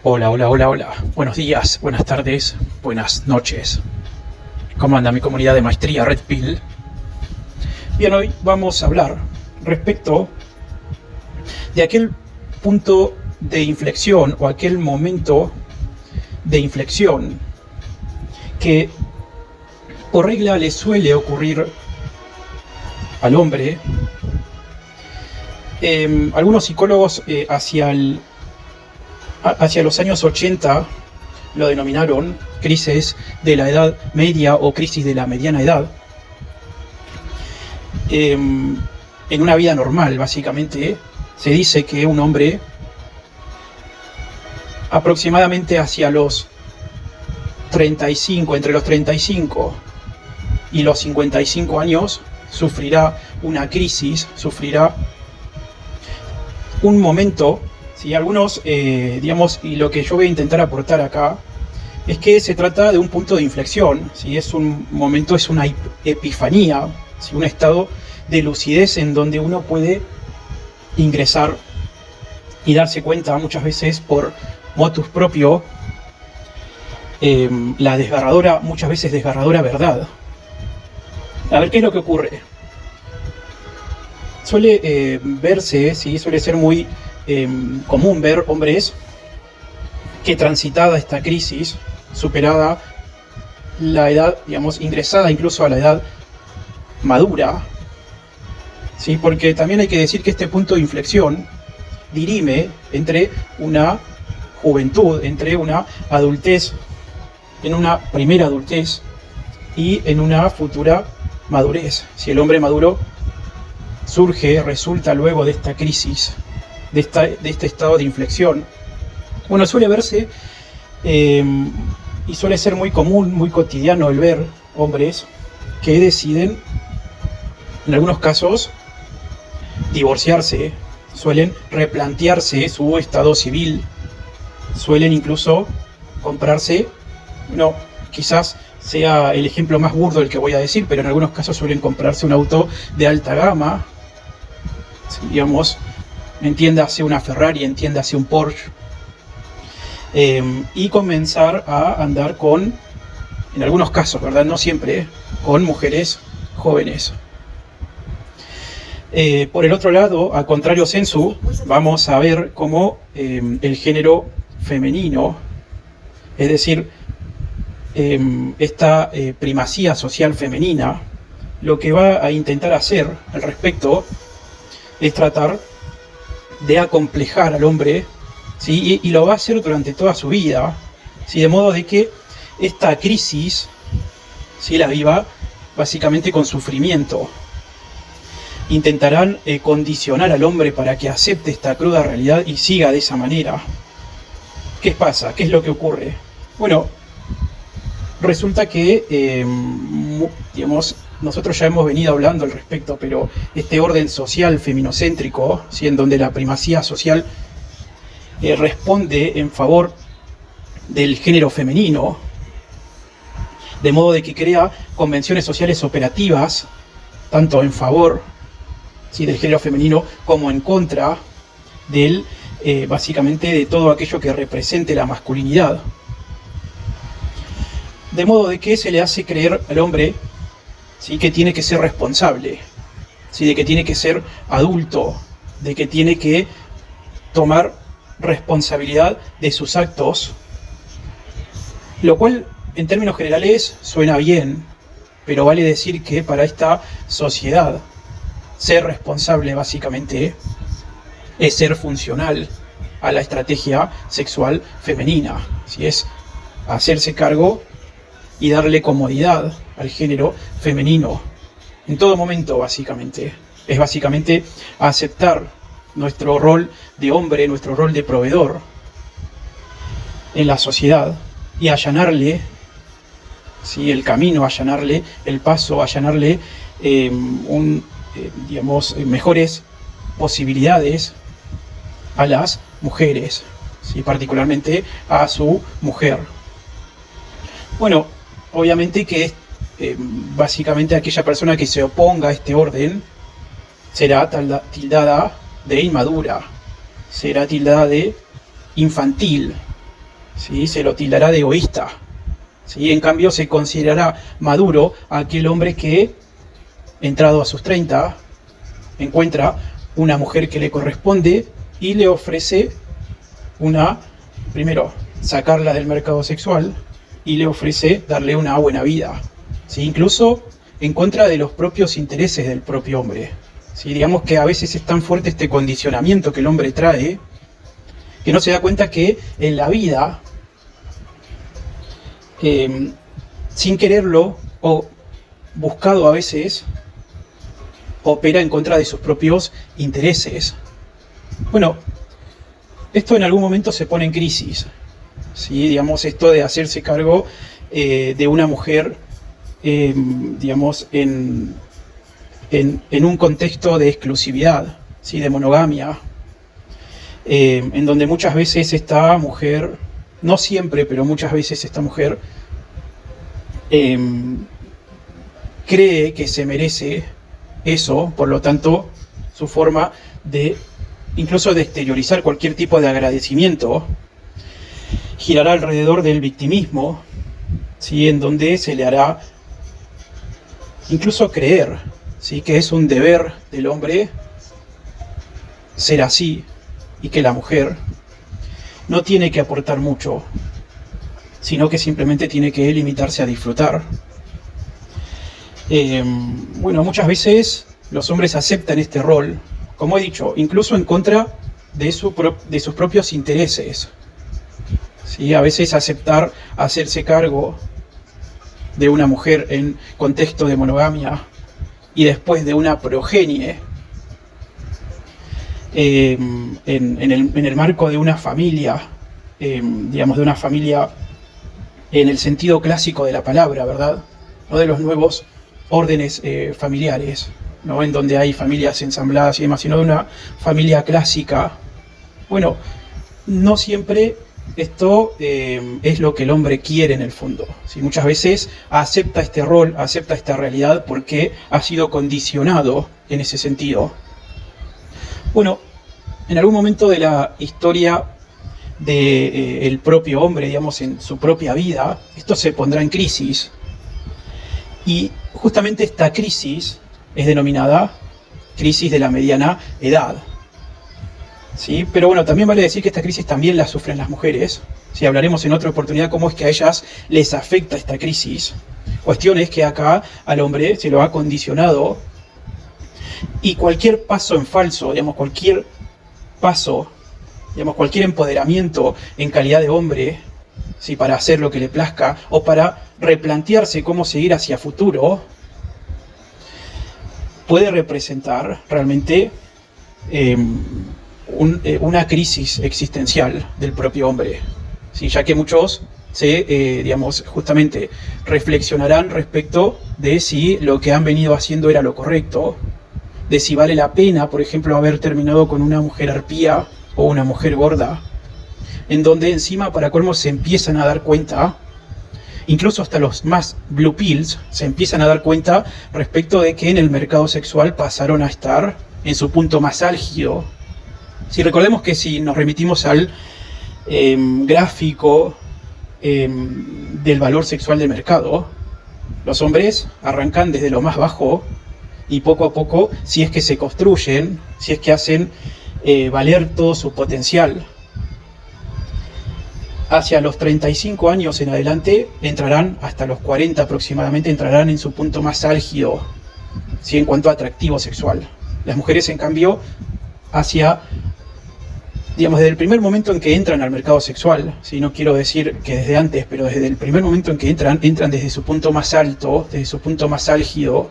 Hola, hola, hola, hola. Buenos días, buenas tardes, buenas noches. ¿Cómo anda mi comunidad de maestría Red Pill? Bien, hoy vamos a hablar respecto de aquel punto de inflexión o aquel momento de inflexión que por regla le suele ocurrir al hombre. Algunos psicólogos hacia los años 80 lo denominaron crisis de la edad media o crisis de la mediana edad. En una vida normal, básicamente, se dice que un hombre aproximadamente hacia los 35, entre los 35 y los 55 años, sufrirá una crisis, sufrirá un momento. Si algunos, digamos, y lo que yo voy a intentar aportar acá es que se trata de un punto de inflexión, si es un momento, es una epifanía, si un estado de lucidez en donde uno puede ingresar y darse cuenta muchas veces por motus propio la desgarradora, muchas veces desgarradora verdad. A ver qué es lo que ocurre. Suele verse, ¿sí? Suele ser muy común ver hombres que transitada esta crisis, superada la edad, digamos, ingresada incluso a la edad madura, ¿sí? Porque también hay que decir que este punto de inflexión dirime entre una juventud, entre una adultez, en una primera adultez y en una futura madurez. Si el hombre maduro resulta luego de esta crisis, de este estado de inflexión, bueno, suele verse y suele ser muy común, muy cotidiano el ver hombres que deciden, en algunos casos, divorciarse, suelen replantearse su estado civil, suelen incluso comprarse, no, quizás sea el ejemplo más burdo el que voy a decir, pero en algunos casos suelen comprarse un auto de alta gama, digamos, entiéndase una Ferrari, entiéndase un Porsche, y comenzar a andar con, en algunos casos, ¿verdad? No siempre, con mujeres jóvenes. Por el otro lado, a contrario sensu, vamos a ver cómo el género femenino, es decir, esta primacía social femenina, lo que va a intentar hacer al respecto es tratar de acomplejar al hombre, ¿sí? Y lo va a hacer durante toda su vida, ¿sí? De modo de que esta crisis, ¿sí?, la viva básicamente con sufrimiento. Intentarán condicionar al hombre para que acepte esta cruda realidad y siga de esa manera. ¿Qué pasa? ¿Qué es lo que ocurre? Bueno, resulta que, digamos, nosotros ya hemos venido hablando al respecto, pero este orden social feminocéntrico, ¿sí?, en donde la primacía social responde en favor del género femenino, de modo de que crea convenciones sociales operativas, tanto en favor, ¿sí?, del género femenino como en contra del, básicamente, de todo aquello que represente la masculinidad. De modo de que se le hace creer al hombre, ¿sí?, que tiene que ser responsable, ¿sí?, de que tiene que ser adulto, de que tiene que tomar responsabilidad de sus actos, lo cual en términos generales suena bien, pero vale decir que para esta sociedad ser responsable básicamente es ser funcional a la estrategia sexual femenina, ¿sí?, es hacerse cargo y darle comodidad al género femenino en todo momento, básicamente. Es básicamente aceptar nuestro rol de hombre, nuestro rol de proveedor en la sociedad y allanarle, ¿sí?, el camino, allanarle el paso, allanarle digamos, mejores posibilidades a las mujeres, ¿sí?, particularmente a su mujer. Bueno, obviamente que básicamente aquella persona que se oponga a este orden será tildada de inmadura, será tildada de infantil, ¿sí? Se lo tildará de egoísta, ¿sí? En cambio se considerará maduro aquel hombre que, entrado a sus 30, encuentra una mujer que le corresponde y le ofrece primero, sacarla del mercado sexual y le ofrece darle una buena vida, ¿sí? Incluso en contra de los propios intereses del propio hombre, ¿sí? Digamos que a veces es tan fuerte este condicionamiento que el hombre trae que no se da cuenta que en la vida, sin quererlo o buscado a veces, opera en contra de sus propios intereses. Bueno, esto en algún momento se pone en crisis, ¿sí? Digamos, esto de hacerse cargo de una mujer, digamos, en un contexto de exclusividad, ¿sí? De monogamia, en donde muchas veces esta mujer, no siempre, pero muchas veces esta mujer cree que se merece eso, por lo tanto, su forma de incluso de exteriorizar cualquier tipo de agradecimiento girará alrededor del victimismo, ¿sí? En donde se le hará incluso creer, ¿sí? Que es un deber del hombre ser así y que la mujer no tiene que aportar mucho, sino que simplemente tiene que limitarse a disfrutar. Bueno, muchas veces los hombres aceptan este rol, como he dicho, incluso en contra de sus propios intereses, ¿sí? A veces aceptar hacerse cargo de una mujer en contexto de monogamia y después de una progenie en el marco de una familia, digamos, de una familia en el sentido clásico de la palabra, ¿verdad? No de los nuevos órdenes familiares, ¿no? En donde hay familias ensambladas y demás, sino de una familia clásica. Bueno, no siempre esto es lo que el hombre quiere en el fondo, ¿sí? Muchas veces acepta este rol, acepta esta realidad porque ha sido condicionado en ese sentido. Bueno, en algún momento de la historia del propio hombre, digamos, en su propia vida, esto se pondrá en crisis. Y justamente esta crisis es denominada crisis de la mediana edad, ¿sí? Pero bueno, también vale decir que esta crisis también la sufren las mujeres, ¿sí? Hablaremos en otra oportunidad cómo es que a ellas les afecta esta crisis. Cuestión es que acá al hombre se lo ha condicionado y cualquier paso en falso, digamos, cualquier paso, digamos, cualquier empoderamiento en calidad de hombre, ¿sí? Para hacer lo que le plazca o para replantearse cómo seguir hacia futuro, puede representar realmente una crisis existencial del propio hombre, ¿sí? Ya que muchos digamos, justamente reflexionarán respecto de si lo que han venido haciendo era lo correcto, de si vale la pena, por ejemplo, haber terminado con una mujer arpía o una mujer gorda, en donde encima, para colmo, se empiezan a dar cuenta, incluso hasta los más blue pills, se empiezan a dar cuenta respecto de que en el mercado sexual pasaron a estar en su punto más álgido. Si recordemos que si nos remitimos al gráfico del valor sexual del mercado, los hombres arrancan desde lo más bajo y poco a poco, si es que se construyen, si es que hacen valer todo su potencial, hacia los 35 años en adelante entrarán, hasta los 40 aproximadamente, entrarán en su punto más álgido, ¿sí? En cuanto a atractivo sexual. Las mujeres, en cambio, digamos, desde el primer momento en que entran al mercado sexual, ¿sí? No quiero decir que desde antes, pero desde el primer momento en que entran desde su punto más alto, desde su punto más álgido.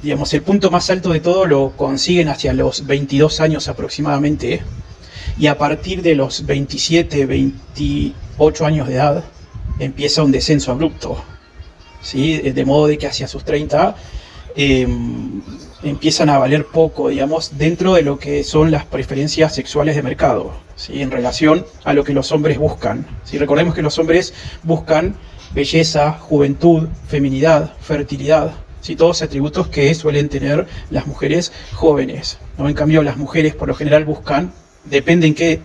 Digamos, el punto más alto de todo lo consiguen hacia los 22 años aproximadamente, y a partir de los 27, 28 años de edad empieza un descenso abrupto, ¿sí? De modo de que hacia sus 30 empiezan a valer poco, digamos, dentro de lo que son las preferencias sexuales de mercado, ¿sí? En relación a lo que los hombres buscan, ¿sí? Recordemos que los hombres buscan belleza, juventud, feminidad, fertilidad, ¿sí? Todos atributos que suelen tener las mujeres jóvenes, ¿no? En cambio, las mujeres por lo general buscan, depende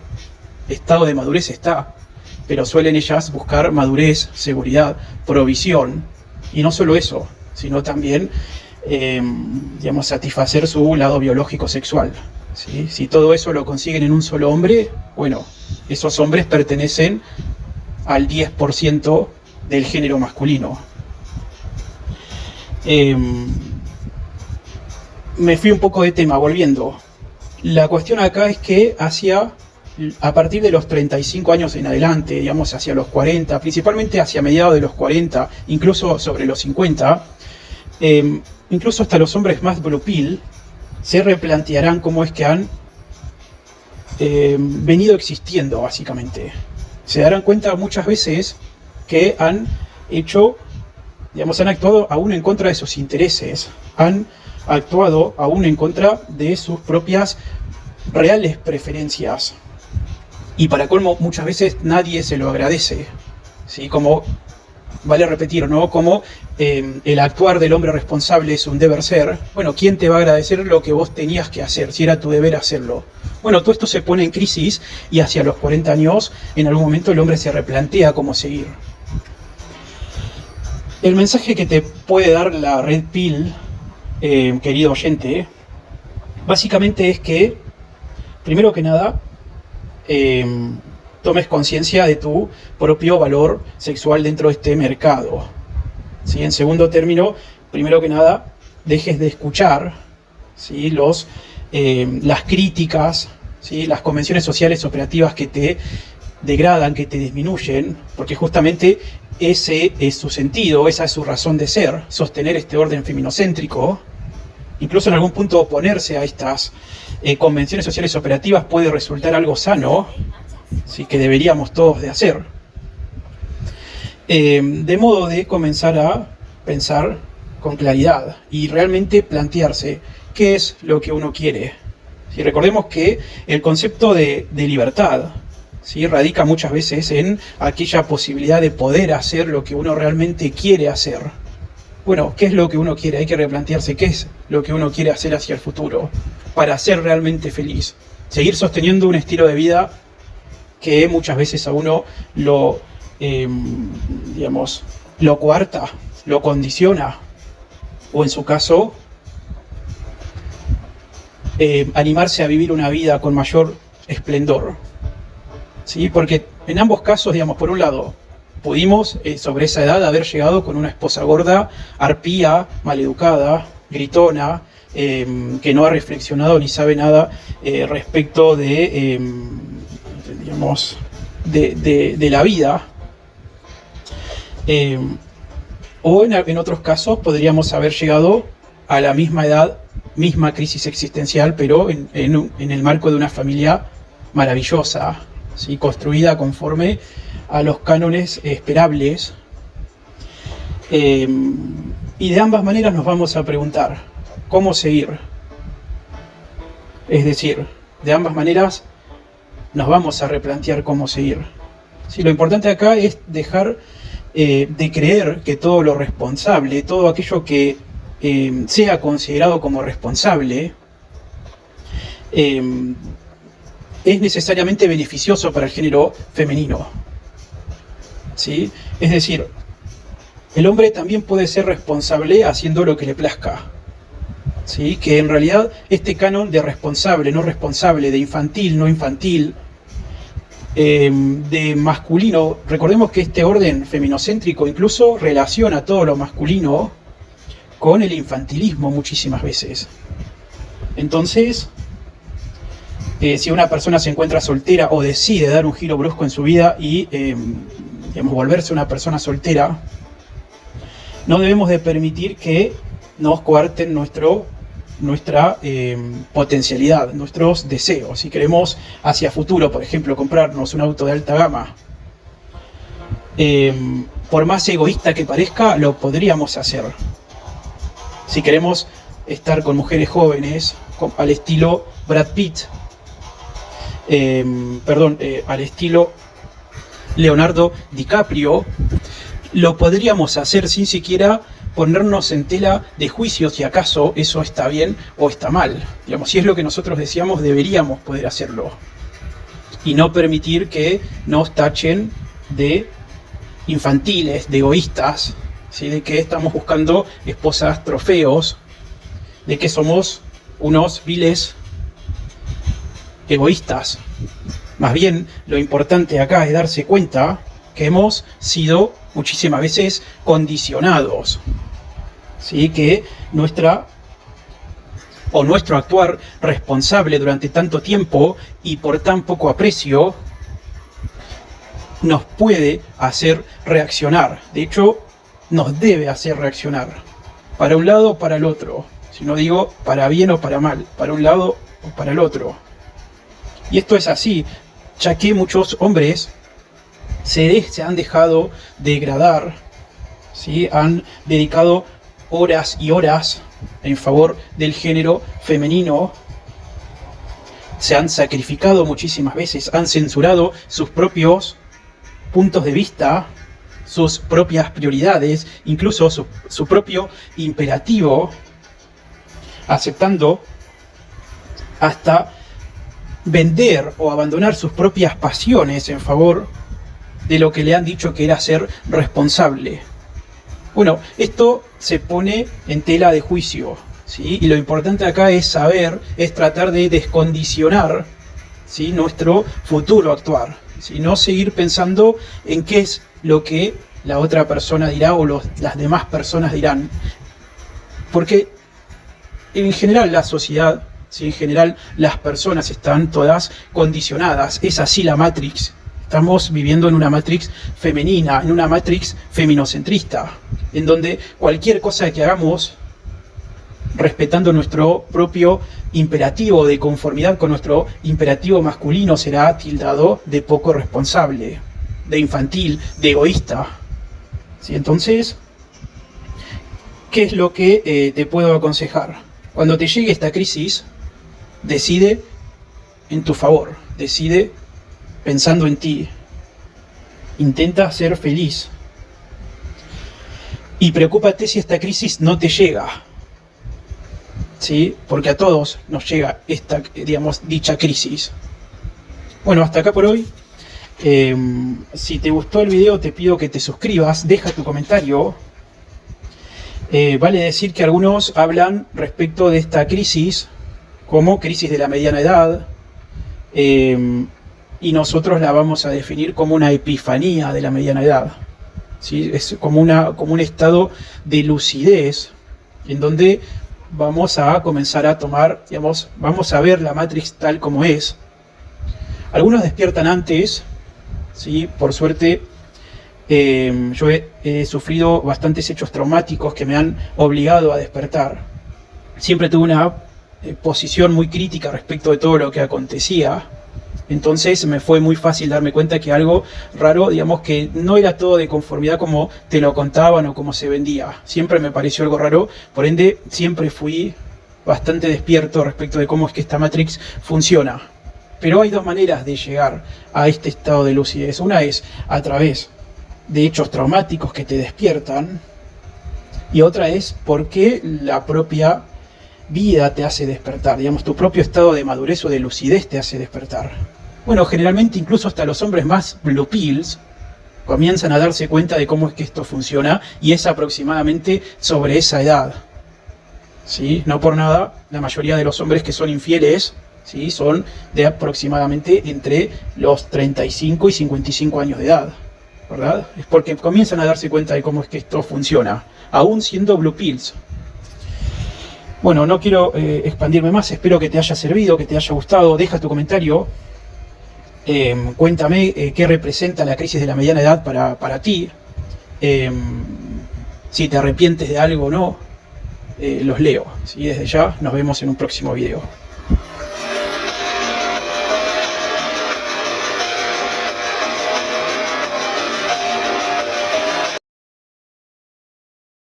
estado de madurez está, pero suelen ellas buscar madurez, seguridad, provisión, y no solo eso, sino también, digamos, satisfacer su lado biológico sexual. ¿Sí? Si todo eso lo consiguen en un solo hombre, bueno, esos hombres pertenecen al 10% del género masculino. Me fui un poco de tema, volviendo. La cuestión acá es que a partir de los 35 años en adelante, digamos hacia los 40, principalmente hacia mediados de los 40, incluso sobre los 50, incluso hasta los hombres más blue pill, se replantearán cómo es que han venido existiendo, básicamente. Se darán cuenta muchas veces que han actuado aún en contra de sus intereses, han actuado aún en contra de sus propias reales preferencias. Y para colmo, muchas veces nadie se lo agradece, ¿sí? Como vale repetir, ¿no? Como el actuar del hombre responsable es un deber ser. Bueno, ¿quién te va a agradecer lo que vos tenías que hacer, si era tu deber hacerlo? Bueno, todo esto se pone en crisis y hacia los 40 años, en algún momento el hombre se replantea cómo seguir. El mensaje que te puede dar la Red Pill, querido oyente, básicamente es que, primero que nada, tomes conciencia de tu propio valor sexual dentro de este mercado. ¿Sí? En segundo término, primero que nada, dejes de escuchar, ¿sí? Las críticas, ¿sí? Las convenciones sociales operativas que te degradan, que te disminuyen, porque justamente ese es su sentido, esa es su razón de ser, sostener este orden feminocéntrico. Incluso en algún punto oponerse a estas convenciones sociales operativas puede resultar algo sano, ¿sí? Que deberíamos todos de hacer. De modo de comenzar a pensar con claridad y realmente plantearse qué es lo que uno quiere. ¿Sí? Recordemos que el concepto de libertad, ¿sí? Radica muchas veces en aquella posibilidad de poder hacer lo que uno realmente quiere hacer. Bueno, ¿qué es lo que uno quiere? Hay que replantearse qué es lo que uno quiere hacer hacia el futuro para ser realmente feliz. Seguir sosteniendo un estilo de vida que muchas veces a uno lo coarta, lo condiciona, o en su caso, animarse a vivir una vida con mayor esplendor. ¿Sí? Porque en ambos casos, por un lado, pudimos sobre esa edad haber llegado con una esposa gorda, arpía, maleducada, gritona, que no ha reflexionado ni sabe nada respecto de la vida. O en otros casos podríamos haber llegado a la misma edad, misma crisis existencial, pero en el marco de una familia maravillosa, ¿sí? Construida conforme a los cánones esperables. Y de ambas maneras nos vamos a preguntar, ¿cómo seguir? Es decir, de ambas maneras nos vamos a replantear cómo seguir. Sí, lo importante acá es dejar de creer que todo lo responsable, todo aquello que sea considerado como responsable, es necesariamente beneficioso para el género femenino. ¿Sí? Es decir, el hombre también puede ser responsable haciendo lo que le plazca. ¿Sí? Que en realidad este canon de responsable, no responsable, de infantil, no infantil, de masculino, recordemos que este orden feminocéntrico incluso relaciona todo lo masculino con el infantilismo muchísimas veces. Entonces, si una persona se encuentra soltera o decide dar un giro brusco en su vida y volverse una persona soltera, no debemos de permitir que nos coarten nuestra potencialidad, nuestros deseos. Si queremos hacia futuro, por ejemplo, comprarnos un auto de alta gama, por más egoísta que parezca, lo podríamos hacer. Si queremos estar con mujeres jóvenes, al estilo Brad Pitt, al estilo Leonardo DiCaprio, lo podríamos hacer sin siquiera ponernos en tela de juicio si acaso eso está bien o está mal. Si es lo que nosotros deseamos, deberíamos poder hacerlo. y no permitir que nos tachen de infantiles, de egoístas, ¿sí? De que estamos buscando esposas trofeos, de que somos unos viles egoístas. Más bien, lo importante acá es darse cuenta que hemos sido muchísimas veces condicionados, ¿sí? Que nuestro actuar responsable durante tanto tiempo y por tan poco aprecio nos puede hacer reaccionar. De hecho, nos debe hacer reaccionar. Para un lado o para el otro. Si no digo para bien o para mal. Para un lado o para el otro. Y esto es así, ya que muchos hombres se han dejado degradar, ¿sí? Han dedicado horas y horas en favor del género femenino, se han sacrificado muchísimas veces, han censurado sus propios puntos de vista, sus propias prioridades, incluso su propio imperativo, aceptando hasta vender o abandonar sus propias pasiones en favor de lo que le han dicho que era ser responsable. Bueno, esto se pone en tela de juicio, ¿sí? Y lo importante acá es tratar de descondicionar, ¿sí? Nuestro futuro actuar, ¿sí? No seguir pensando en qué es lo que la otra persona dirá o las demás personas dirán. Porque en general la sociedad, ¿sí? En general las personas están todas condicionadas. Es así la Matrix. Estamos viviendo en una Matrix femenina, en una Matrix feminocentrista, en donde cualquier cosa que hagamos, respetando nuestro propio imperativo de conformidad con nuestro imperativo masculino, será tildado de poco responsable, de infantil, de egoísta. ¿Sí? Entonces, ¿qué es lo que te puedo aconsejar? Cuando te llegue esta crisis, decide en tu favor, decide pensando en ti, intenta ser feliz y preocúpate si esta crisis no te llega, ¿sí? Porque a todos nos llega esta, dicha crisis. Bueno, hasta acá por hoy. Si te gustó el video te pido que te suscribas, deja tu comentario. Vale decir que algunos hablan respecto de esta crisis como crisis de la mediana edad, y nosotros la vamos a definir como una epifanía de la mediana edad, ¿sí? Es como un estado de lucidez en donde vamos a comenzar a tomar, vamos a ver la Matrix tal como es. Algunos despiertan antes, ¿sí? Por suerte, yo he sufrido bastantes hechos traumáticos que me han obligado a despertar. Siempre tuve una posición muy crítica respecto de todo lo que acontecía. Entonces me fue muy fácil darme cuenta que algo raro, que no era todo de conformidad como te lo contaban o como se vendía. Siempre me pareció algo raro, por ende siempre fui bastante despierto respecto de cómo es que esta Matrix funciona. Pero hay dos maneras de llegar a este estado de lucidez. Una es a través de hechos traumáticos que te despiertan, y otra es porque la propia vida te hace despertar, tu propio estado de madurez o de lucidez te hace despertar. Bueno, generalmente incluso hasta los hombres más blue pills comienzan a darse cuenta de cómo es que esto funciona, y es aproximadamente sobre esa edad, ¿sí? No por nada, la mayoría de los hombres que son infieles, ¿sí? Son de aproximadamente entre los 35 y 55 años de edad, ¿verdad? Es porque comienzan a darse cuenta de cómo es que esto funciona, aún siendo blue pills. Bueno, no quiero expandirme más, espero que te haya servido, que te haya gustado. Deja tu comentario, cuéntame qué representa la crisis de la mediana edad para ti, si te arrepientes de algo o no, los leo. ¿Sí? Desde ya nos vemos en un próximo video.